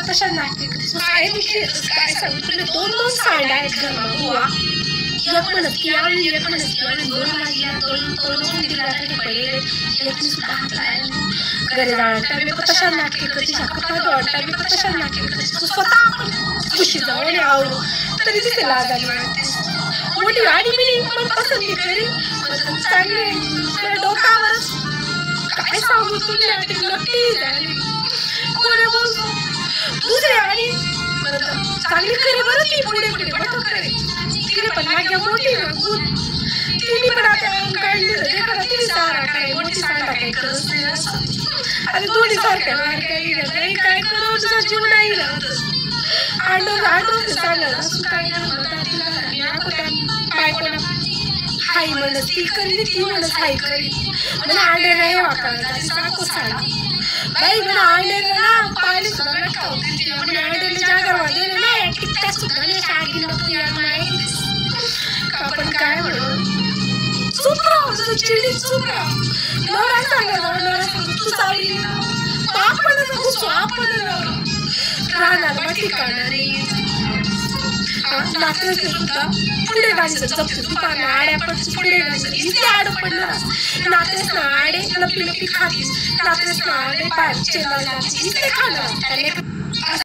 तशा नाटके काय सांगू तुला 2-2 सांडा आहेत घरात हुआ एक म्हणत की आम्ही एक म्हणत की आम्ही 2 वाजल्या 2 दिवसासाठी पडले एक सुद्धा हात लावला घरी जाणार मी तशा नाटके करते कपडा वाटता मी तशा नाटके करते तू स्वतः खुशी जाऊ आणि आवडू तरी तिथे लाज आली मोठी गाडी मी पण पसंती करी चांगली डोकावरच काय सांगू तुझी नाटक नक्की झाली कोणी बोल दुसरे आणि चांगली करे बरं ती पुढे पुढे बटक करे तिने पण नाग्या मोठी तिने पण आता काढली तिने सारा काय मोठी सांगा काय करत आणि दोन्ही सारख्या मार काही काय करू तुझा जीव नाही आडो सांगायला काय बायकोला हाय म्हणत ती करी ती म्हणत हाय करी मला आडे नाही वापरला साको साडा बाई मला आडे ना पाणी सुद्धा नका म्हणजे आडेले जागरवादे नाही टिक्का सुद्धा नाही सागी नक्की आपण काय म्हणू चुप राहू तुझं चिडी चुप राहू नवरा सांगायला नवरा सांग तू चावली आपण घुसू आपण राहणार ठिकाणा नाचलं सुद्धा पुढे गाडीचं जपतो दुकान आड्या पण पुढे गाडीचं इथे आड पडणार नाचलेस ना आडे लपी लपी खातीस नाचलेस ना आडे बाहेर चेला इथे खाणार